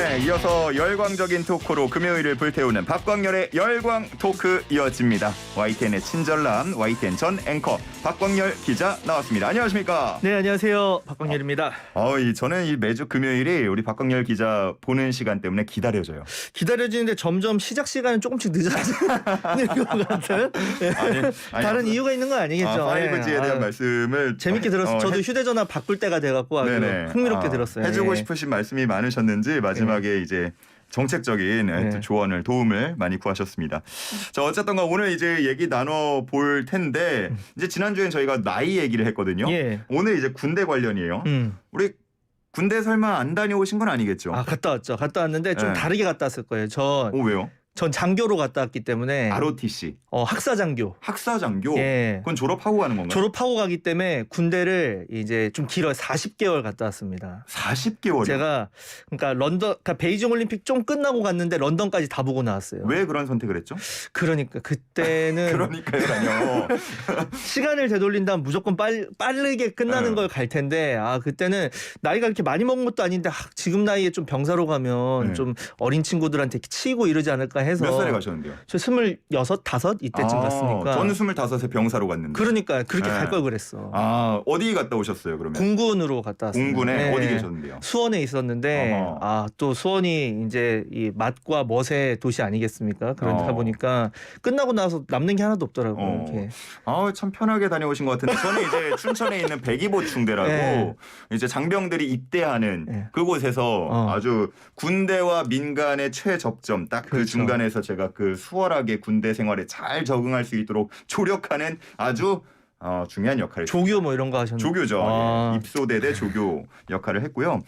네, 이어서 열광적인 토크로 금요일을 불태우는 박광렬의 열광 토크 이어집니다. YTN의 친절남 YTN 전 앵커 박광렬 기자 나왔습니다. 안녕하십니까? 네, 안녕하세요. 박광렬입니다. 저는 이 매주 금요일이 우리 박광렬 기자 보는 시간 때문에 기다려져요. 기다려지는데 점점 시작 시간은 조금씩 늦어지는 것 같은. 네. 아니, 다른 이유가 있는 건 아니겠죠. 5G에 대한 말씀을 재밌게 들었어요. 저도 휴대전화 바꿀 때가 돼갖고 아주 흥미롭게 들었어요. 해주고 싶으신 말씀이 많으셨는지 마지막에 이제 정책적인 또 조언을 도움을 많이 구하셨습니다. 자, 어쨌든 오늘 이제 얘기 나눠 볼 텐데 이제 지난주엔 저희가 나이 얘기를 했거든요. 예. 오늘 이제 군대 관련이에요. 우리 군대 설마 안 다녀오신 건 아니겠죠? 아, 갔다 왔죠. 갔다 왔는데 좀 다르게 갔다 왔을 거예요. 왜요? 전 장교로 갔다 왔기 때문에. ROTC. 학사장교. 학사장교? 예. 그건 졸업하고 가는 건가요? 졸업하고 가기 때문에 군대를 이제 좀 길어요. 40개월 갔다 왔습니다. 40개월이요? 제가 그러니까 베이징 올림픽 좀 끝나고 갔는데 런던까지 다 보고 나왔어요. 왜 그런 선택을 했죠? 그러니까 그때는 그러니까요. 시간을 되돌린다면 무조건 빠르게 끝나는 걸 갈 텐데 그때는 나이가 그렇게 많이 먹은 것도 아닌데 지금 나이에 좀 병사로 가면 좀 어린 친구들한테 치이고 이러지 않을까 해서. 몇 살에 가셨는데요? 저 26, 5 이때쯤 갔으니까. 저는 25에 병사로 갔는데. 그러니까 그렇게 갈 걸 그랬어. 어디 갔다 오셨어요 그러면? 공군으로 갔다 왔어요. 공군에 어디 계셨는데요? 수원에 있었는데 또 수원이 이제 이 맛과 멋의 도시 아니겠습니까? 그러다 보니까 끝나고 나서 남는 게 하나도 없더라고요. 이렇게. 참 편하게 다녀오신 것 같은데 저는 이제 춘천에 있는 백이보충대라고 이제 장병들이 입대하는 그곳에서 아주 군대와 민간의 최적점 딱 그 중간에서 제가 그 수월하게 군대 생활에 잘 적응할 수 있도록 조력하는 아주 중요한 역할을 조교 뭐 이런 거 하셨나요? 조교죠. 입소대대 조교 역할을 했고요.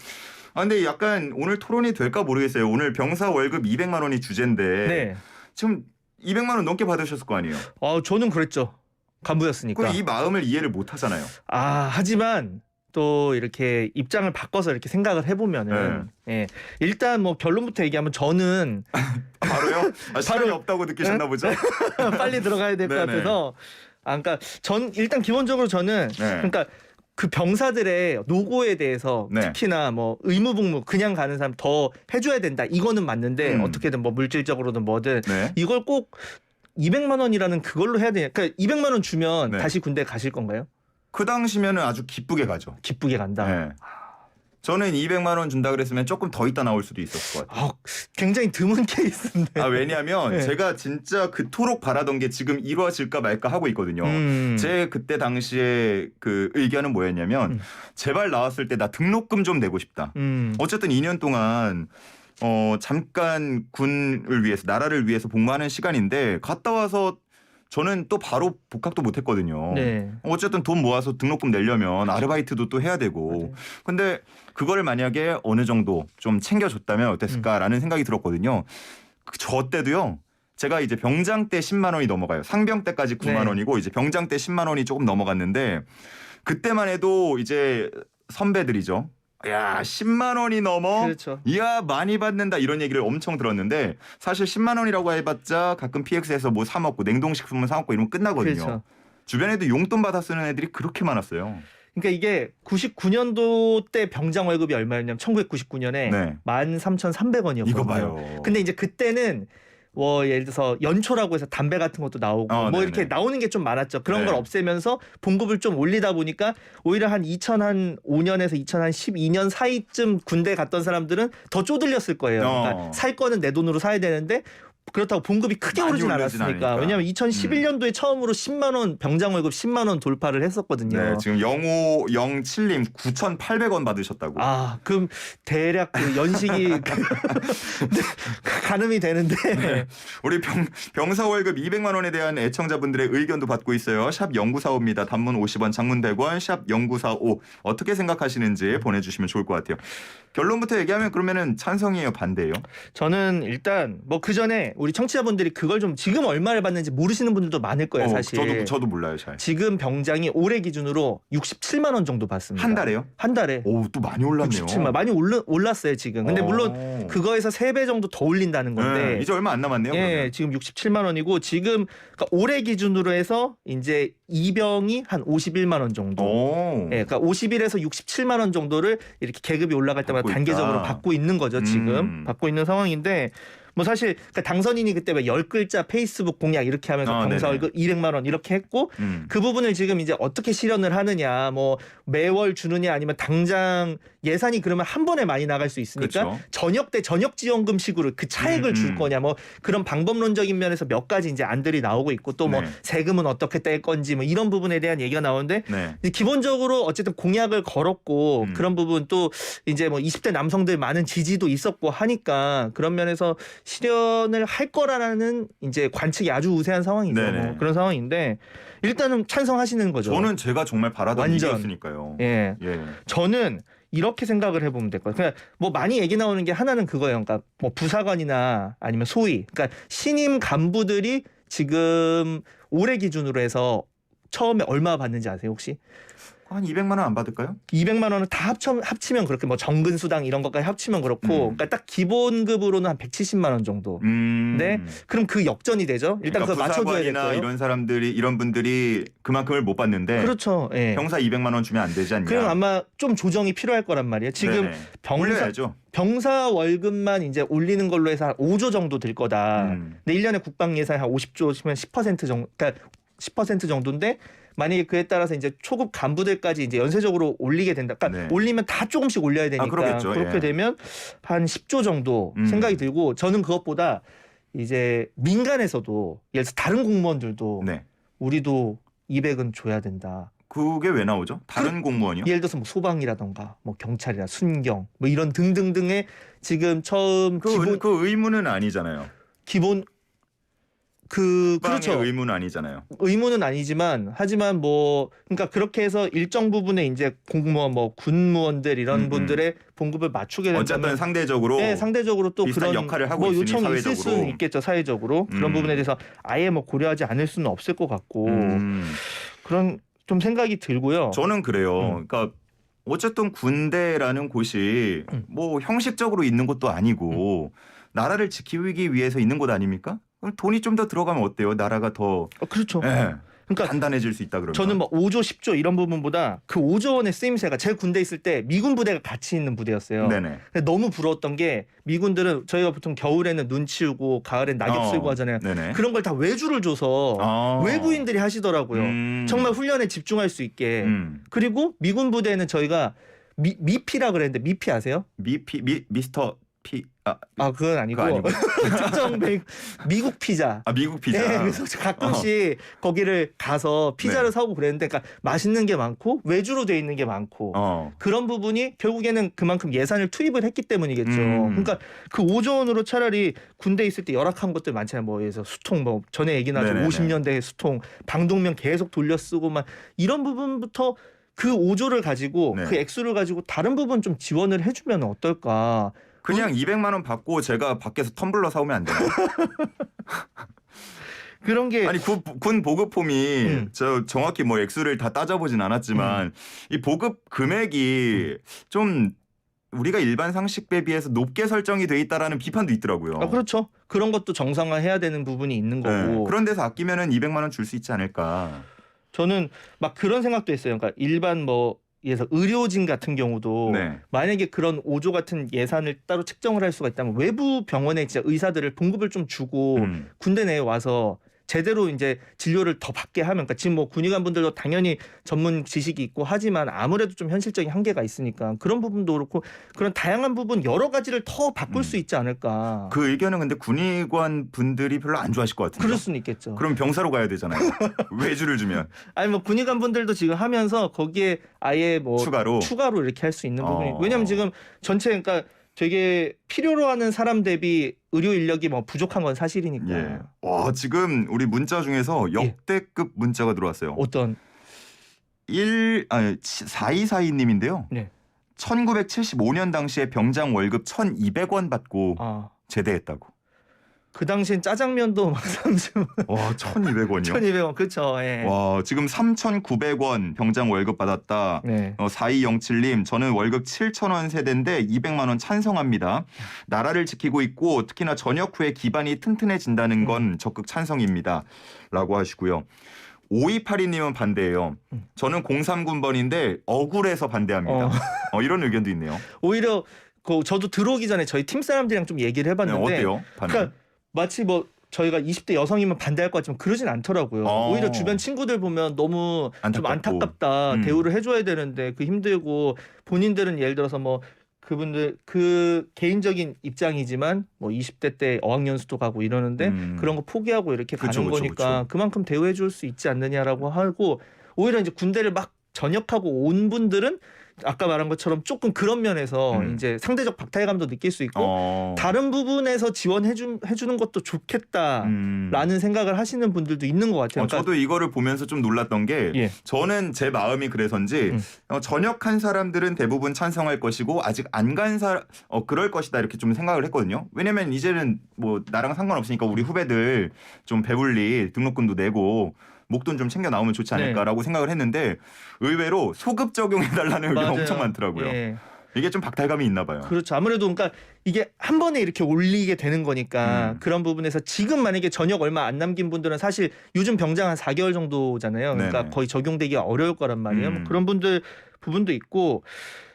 근데 약간 오늘 토론이 될까 모르겠어요. 오늘 병사 월급 200만 원이 주제인데 지금 200만 원 넘게 받으셨을 거 아니에요? 저는 그랬죠. 간부였으니까. 그럼 이 마음을 이해를 못 하잖아요. 하지만 또 이렇게 입장을 바꿔서 이렇게 생각을 해보면은 일단 뭐 결론부터 얘기하면 저는 바로요? 시간이 없다고 느끼셨나 보죠? 빨리 들어가야 될 것 같아서 그러니까 일단 기본적으로 저는 그러니까 그 병사들의 노고에 대해서 특히나 뭐 의무복무 그냥 가는 사람 더 해줘야 된다 이거는 맞는데 어떻게든 뭐 물질적으로든 뭐든 이걸 꼭 200만 원이라는 그걸로 해야 되냐? 그러니까 200만 원 주면 다시 군대 가실 건가요? 그 당시면은 아주 기쁘게 가죠. 기쁘게 간다. 저는 200만 원 준다 그랬으면 조금 더 있다 나올 수도 있었을 것 같아요. 굉장히 드문 케이스인데. 왜냐하면 제가 진짜 그토록 바라던 게 지금 이루어질까 말까 하고 있거든요. 제 그때 당시에 그 의견은 뭐였냐면 제발 나왔을 때 나 등록금 좀 내고 싶다. 어쨌든 2년 동안 잠깐 군을 위해서 나라를 위해서 복무하는 시간인데 갔다 와서 저는 또 바로 복학도 못 했거든요. 어쨌든 돈 모아서 등록금 내려면 아르바이트도 또 해야 되고. 근데 그거를 만약에 어느 정도 좀 챙겨줬다면 어땠을까라는 생각이 들었거든요. 저 때도요. 제가 이제 병장 때 10만 원이 넘어가요. 상병 때까지 9만 원이고 이제 병장 때 10만 원이 조금 넘어갔는데 그때만 해도 이제 선배들이죠. 야 10만 원이 넘어? 그렇죠. 이야 많이 받는다 이런 얘기를 엄청 들었는데 사실 10만 원이라고 해봤자 가끔 PX에서 뭐 사 먹고 냉동식품을 사 먹고 이러면 끝나거든요. 그렇죠. 주변에도 용돈 받아 쓰는 애들이 그렇게 많았어요. 그러니까 이게 99년도 때 병장 월급이 얼마였냐면 1999년에 13,300원이었거든요. 이거 봐요. 근데 이제 그때는 예를 들어서 연초라고 해서 담배 같은 것도 나오고 이렇게 나오는 게 좀 많았죠. 그런 걸 없애면서 봉급을 좀 올리다 보니까 오히려 한 2005년에서 2012년 사이쯤 군대 갔던 사람들은 더 쪼들렸을 거예요. 그러니까 살 거는 내 돈으로 사야 되는데 그렇다고 봉급이 크게 오르진 않았으니까. 왜냐하면 2011년도에 처음으로 10만 원 병장 월급 10만 원 돌파를 했었거든요. 지금 0507님 9,800원 받으셨다고. 그럼 대략 그 연식이 가늠이 되는데. 우리 병사 월급 200만 원에 대한 애청자분들의 의견도 받고 있어요. 샵 0945입니다. 단문 50원, 장문 100원, 샵 0945 어떻게 생각하시는지 보내주시면 좋을 것 같아요. 결론부터 얘기하면 그러면은 찬성이에요, 반대예요? 저는 일단 뭐 그 전에 우리 청취자분들이 그걸 좀 지금 얼마를 받는지 모르시는 분들도 많을 거예요, 사실. 저도 몰라요, 잘. 지금 병장이 올해 기준으로 67만 원 정도 받습니다. 한 달에요? 한 달에. 또 많이 올랐네요. 67만 많이 올랐어요, 지금. 근데 물론 그거에서 3배 정도 더 올린다는 건데. 이제 얼마 안 남았네요. 그러면. 지금 67만 원이고 지금 그러니까 올해 기준으로 해서 이제 이병이 한 51만 원 정도. 예, 그러니까 51에서 67만 원 정도를 이렇게 계급이 올라갈 때마다 단계적으로 받고 있는 거죠. 지금 받고 있는 상황인데 뭐 사실 그러니까 당선인이 그때 왜 10글자 페이스북 공약 이렇게 하면서 경사 월급 200만 원 이렇게 했고 그 부분을 지금 이제 어떻게 실현을 하느냐 뭐 매월 주느냐 아니면 당장 예산이 그러면 한 번에 많이 나갈 수 있으니까 그렇죠. 전역 때 전역 지원금식으로 그 차액을 줄 거냐 뭐 그런 방법론적인 면에서 몇 가지 이제 안들이 나오고 있고 또 뭐 세금은 어떻게 뗄 건지 뭐 이런 부분에 대한 얘기가 나오는데 기본적으로 어쨌든 공약을 걸었고 그런 부분 또 이제 뭐 20대 남성들 많은 지지도 있었고 하니까 그런 면에서 실현을 할 거라는 이제 관측이 아주 우세한 상황이죠. 뭐 그런 상황인데 일단은 찬성하시는 거죠. 저는 제가 정말 바라던 일이었으니까요. 예. 저는 이렇게 생각을 해보면 될 거예요. 그냥 뭐 많이 얘기 나오는 게 하나는 그거예요. 그러니까 뭐 부사관이나 아니면 소위, 그러니까 신임 간부들이 지금 올해 기준으로 해서 처음에 얼마 받는지 아세요 혹시? 한 200만 원 안 받을까요? 200만 원은 다 합치면 그렇게 뭐 정근 수당 이런 것까지 합치면 그렇고 그러니까 딱 기본급으로는 한 170만 원 정도. 네. 그럼 그 역전이 되죠. 일단 그러니까 그걸 맞춰줘야 될 거예요. 이런 사람들이 이런 분들이 그만큼을 못 받는데 그렇죠. 예. 병사 200만 원 주면 안 되지 않냐. 그럼 아마 좀 조정이 필요할 거란 말이에요. 지금 병사 월급만 이제 올리는 걸로 해서 한 5조 정도 들 거다. 근데 1년에 국방 예산이 한 50조면 10% 정도, 그러니까 10% 정도인데 만약에 그에 따라서 이제 초급 간부들까지 이제 연쇄적으로 올리게 된다. 그러니까 올리면 다 조금씩 올려야 되니까 그렇게 되면 한 10조 정도 생각이 들고 저는 그것보다 이제 민간에서도 예를 들어서 다른 공무원들도 우리도 200은 줘야 된다. 그게 왜 나오죠? 다른 공무원이요? 예를 들어서 뭐 소방이라던가 뭐 경찰이나 순경 뭐 이런 등등등의 지금 처음 그 의무는 아니잖아요. 그렇죠. 의무는 아니잖아요. 의무는 아니지만 하지만 뭐 그러니까 그렇게 해서 일정 부분에 이제 공무원 뭐 군무원들 이런 분들의 봉급을 맞추게 된다면 어쨌든 상대적으로 또 비슷한 그런 역할을 하고 뭐 있으니 요청이 사회적으로. 있을 수는 있겠죠. 사회적으로 그런 부분에 대해서 아예 뭐 고려하지 않을 수는 없을 것 같고 그런 좀 생각이 들고요. 저는 그래요. 그러니까 어쨌든 군대라는 곳이 뭐 형식적으로 있는 곳도 아니고 나라를 지키기 위해서 있는 곳 아닙니까? 돈이 좀 더 들어가면 어때요? 나라가 더 그렇죠. 그러니까 단단해질 수 있다 그러면. 저는 뭐 5조 10조 이런 부분보다 그 5조 원의 쓰임새가 제 군대 있을 때 미군 부대가 같이 있는 부대였어요. 근데 너무 부러웠던 게 미군들은 저희가 보통 겨울에는 눈 치우고 가을엔 낙엽 쓸고 하잖아요. 그런 걸 다 외주를 줘서 외부인들이 하시더라고요. 정말 훈련에 집중할 수 있게. 그리고 미군 부대는 저희가 미피라 그랬는데 미피 아세요? 미스터 피 그건 아니고 특정 미국 피자. 미국 피자. 네, 그래서 가끔씩 거기를 가서 피자를 사오고 그랬는데, 그러니까 맛있는 게 많고 외주로 돼 있는 게 많고 그런 부분이 결국에는 그만큼 예산을 투입을 했기 때문이겠죠. 그러니까 그 5조 원으로 차라리 군대 있을 때 열악한 것들 많잖아요. 뭐 예서 수통 뭐 전에 얘기 나죠. 50년대 수통 방독면 계속 돌려 쓰고 막 이런 부분부터. 그 5조를 가지고 그 액수를 가지고 다른 부분 좀 지원을 해주면 어떨까? 그냥 200만 원 받고 제가 밖에서 텀블러 사오면 안 되나요? 그런 게 아니 군 보급 폼이 저 정확히 뭐 액수를 다 따져보진 않았지만 이 보급 금액이 좀 우리가 일반 상식에 비해서 높게 설정이 돼 있다라는 비판도 있더라고요. 그렇죠. 그런 것도 정상화해야 되는 부분이 있는 거고. 그런 데서 아끼면은 200만 원 줄 수 있지 않을까? 저는 막 그런 생각도 했어요. 그러니까 일반 뭐 예서 의료진 같은 경우도 만약에 그런 5조 같은 예산을 따로 책정을 할 수가 있다면 외부 병원에 진짜 의사들을 봉급을 좀 주고 군대 내에 와서 제대로 이제 진료를 더 받게 하면, 그러니까 지금 뭐 군의관분들도 당연히 전문 지식이 있고 하지만 아무래도 좀 현실적인 한계가 있으니까 그런 부분도 그렇고 그런 다양한 부분 여러 가지를 더 바꿀 수 있지 않을까. 그 의견은 근데 군의관 분들이 별로 안 좋아하실 것 같은데. 그럴 수는 있겠죠. 그럼 병사로 가야 되잖아요. 외주를 주면. 아니 뭐 군의관 분들도 지금 하면서 거기에 아예 뭐 추가로 이렇게 할 수 있는 부분이. 왜냐하면 지금 전체 그러니까 되게 필요로 하는 사람 대비 의료 인력이 뭐 부족한 건 사실이니까. 와, 지금 우리 문자 중에서 역대급 문자가 들어왔어요. 어떤? 4242님인데요. 1975년 당시에 병장 월급 1,200원 받고 제대했다고. 그 당시엔 짜장면도 막 30원. 와, 1,200원이요? 1,200원, 그렇죠. 와, 지금 3,900원 병장 월급 받았다. 4207님, 저는 월급 7,000원 세대인데 200만 원 찬성합니다. 나라를 지키고 있고 특히나 전역 후에 기반이 튼튼해진다는 건 적극 찬성입니다. 라고 하시고요. 5282님은 반대예요. 저는 03군번인데 억울해서 반대합니다. 이런 의견도 있네요. 오히려 저도 들어오기 전에 저희 팀 사람들이랑 좀 얘기를 해봤는데 네, 어때요? 그러니까 마치 뭐 저희가 20대 여성이면 반대할 것 같지만 그러진 않더라고요. 오히려 주변 친구들 보면 너무 좀 안타깝다. 대우를 해줘야 되는데 그 힘들고 본인들은 예를 들어서 뭐 그분들 그 개인적인 입장이지만 뭐 20대 때 어학연수도 가고 이러는데 그런 거 포기하고 이렇게 가는 거니까 그만큼 대우해 줄 수 있지 않느냐라고 하고 오히려 이제 군대를 막 전역하고 온 분들은 아까 말한 것처럼 조금 그런 면에서 이제 상대적 박탈감도 느낄 수 있고 다른 부분에서 지원해 주는 것도 좋겠다라는 생각을 하시는 분들도 있는 것 같아요. 그러니까 저도 이거를 보면서 좀 놀랐던 게 저는 제 마음이 그래서인지 전역한 사람들은 대부분 찬성할 것이고 아직 안 간 사람 그럴 것이다 이렇게 좀 생각을 했거든요. 왜냐면 이제는 뭐 나랑 상관없으니까 우리 후배들 좀 배불리 등록금도 내고 목돈 좀 챙겨 나오면 좋지 않을까라고 생각을 했는데 의외로 소급 적용해달라는 의견이 엄청 많더라고요. 이게 좀 박탈감이 있나 봐요. 그렇죠. 아무래도 그러니까 이게 한 번에 이렇게 올리게 되는 거니까 그런 부분에서 지금 만약에 전역 얼마 안 남긴 분들은 사실 요즘 병장 한 4개월 정도잖아요. 그러니까 거의 적용되기가 어려울 거란 말이에요. 뭐 그런 부분도 있고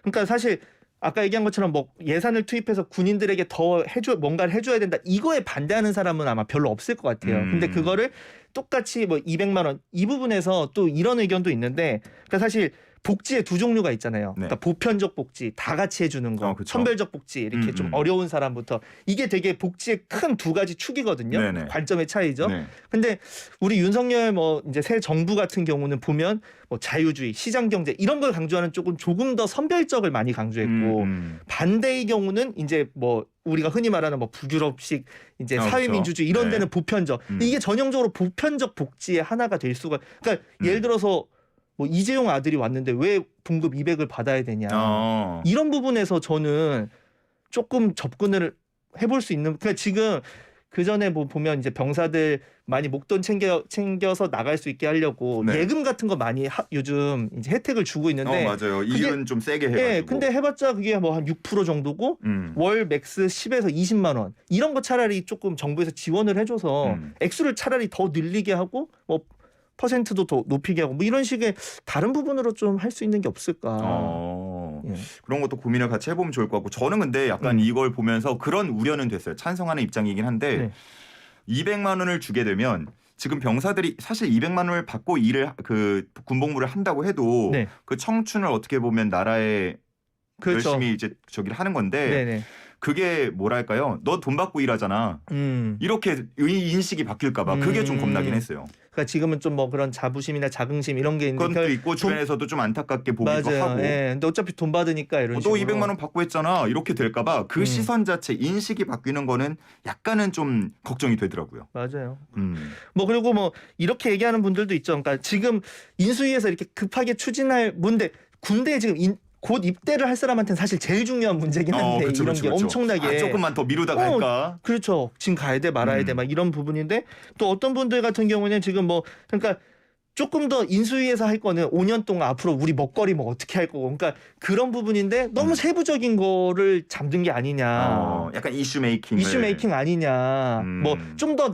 그러니까 사실 아까 얘기한 것처럼 뭐 예산을 투입해서 군인들에게 더 뭔가를 해줘야 된다. 이거에 반대하는 사람은 아마 별로 없을 것 같아요. 근데 그거를 똑같이 뭐 200만 원 이 부분에서 또 이런 의견도 있는데 그러니까 사실 복지에 두 종류가 있잖아요. 그러니까 보편적 복지 다 같이 해주는 거, 선별적 복지 이렇게 좀 어려운 사람부터 이게 되게 복지의 큰 두 가지 축이거든요. 관점의 차이죠. 근데 우리 윤석열 뭐 이제 새 정부 같은 경우는 보면 뭐 자유주의, 시장 경제 이런 걸 강조하는 쪽은 조금 더 선별적을 많이 강조했고 반대의 경우는 이제 뭐 우리가 흔히 말하는 뭐 북유럽식 이제 사회민주주의 이런 데는 보편적 이게 전형적으로 보편적 복지의 하나가 될 수가 그러니까 예를 들어서 뭐 이재용 아들이 왔는데 왜 봉급 200을 받아야 되냐 이런 부분에서 저는 조금 접근을 해볼 수 있는 그러니까 지금 그 전에 뭐 보면 이제 병사들 많이 목돈 챙겨서 나갈 수 있게 하려고 예금 같은 거 많이 요즘 이제 혜택을 주고 있는데 맞아요. 이건 좀 세게 해가지고. 근데 해봤자 그게 뭐 한 6% 정도고 월 맥스 10에서 20만 원 이런 거 차라리 조금 정부에서 지원을 해줘서 액수를 차라리 더 늘리게 하고 뭐 퍼센트도 더 높이게 하고 뭐 이런 식의 다른 부분으로 좀 할 수 있는 게 없을까. 그런 것도 고민을 같이 해보면 좋을 것 같고 저는 근데 약간 이걸 보면서 그런 우려는 됐어요. 찬성하는 입장이긴 한데 200만 원을 주게 되면 지금 병사들이 사실 200만 원을 받고 일을 그 군복무를 한다고 해도 그 청춘을 어떻게 보면 나라에 열심히 이제 저기를 하는 건데 그게 뭐랄까요? 너 돈 받고 일하잖아. 이렇게 인식이 바뀔까봐 그게 좀 겁나긴 했어요. 그러니까 지금은 좀 뭐 그런 자부심이나 자긍심 이런 게 있는데 그것도 있고 주변에서도 좀 안타깝게 보기도 하고. 근데 어차피 돈 받으니까 이런 식으로. 너 200만 원 받고 했잖아. 이렇게 될까봐 그 시선 자체 인식이 바뀌는 거는 약간은 좀 걱정이 되더라고요. 맞아요. 뭐 그리고 뭐 이렇게 얘기하는 분들도 있죠. 그러니까 지금 인수위에서 이렇게 급하게 추진할 뭔데 군대에 지금 곧 입대를 할 사람한테는 사실 제일 중요한 문제긴 한데 이런 게 엄청나게 조금만 더 미루다가 할까? 그렇죠. 지금 가야 돼 말아야 돼 막 이런 부분인데 또 어떤 분들 같은 경우는 지금 뭐 그러니까 조금 더 인수위에서 할 거는 5년 동안 앞으로 우리 먹거리 뭐 어떻게 할 거고 그러니까 그런 부분인데 너무 세부적인 거를 잠든 게 아니냐. 약간 이슈 메이킹 아니냐. 뭐 좀 더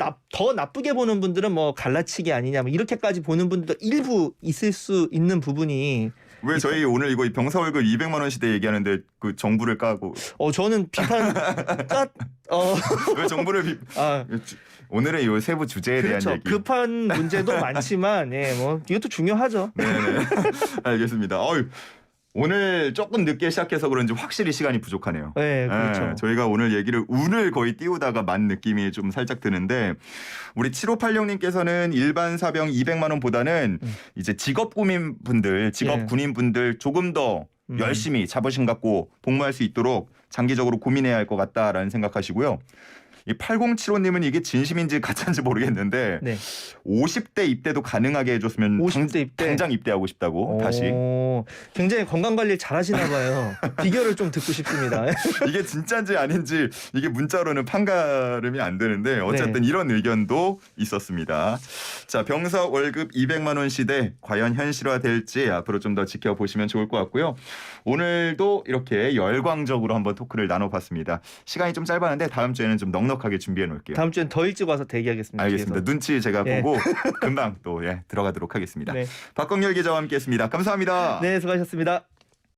나쁘게 보는 분들은 뭐 갈라치기 아니냐. 뭐 이렇게까지 보는 분들도 일부 있을 수 있는 부분이 왜 저희 오늘 이거 병사 월급 200만 원 시대 얘기하는데 그 정부를 까고 저는 비판 왜 정부를 오늘은 이 세부 주제에 대한 얘기 급한 문제도 많지만 뭐 이것도 중요하죠. 네. 알겠습니다. 오늘 조금 늦게 시작해서 그런지 확실히 시간이 부족하네요. 네, 그렇죠. 저희가 오늘 얘기를 운을 거의 띄우다가 만 느낌이 좀 살짝 드는데 우리 7586님께서는 일반 사병 200만 원보다는 이제 직업 군인분들 조금 더 열심히 자부심 갖고 복무할 수 있도록 장기적으로 고민해야 할 것 같다라는 생각하시고요. 이 8075님은 이게 진심인지 가짜인지 모르겠는데 50대 입대도 가능하게 해줬으면 50대 입대? 당장 입대하고 싶다고 다시. 굉장히 건강관리를 잘하시나 봐요. 비결을 좀 듣고 싶습니다. 이게 진짜인지 아닌지 이게 문자로는 판가름이 안 되는데 어쨌든 이런 의견도 있었습니다. 자, 병사 월급 200만 원 시대 과연 현실화될지 앞으로 좀 더 지켜보시면 좋을 것 같고요. 오늘도 이렇게 열광적으로 한번 토크를 나눠봤습니다. 시간이 좀 짧았는데 다음 주에는 좀 넉넉하게 준비해 놓을게요. 다음 주엔 더 일찍 와서 대기하겠습니다. 알겠습니다. 뒤에서. 눈치 제가 예. 보고 금방 또 들어가도록 하겠습니다. 네. 박광렬 기자와 함께했습니다. 감사합니다. 네, 수고하셨습니다.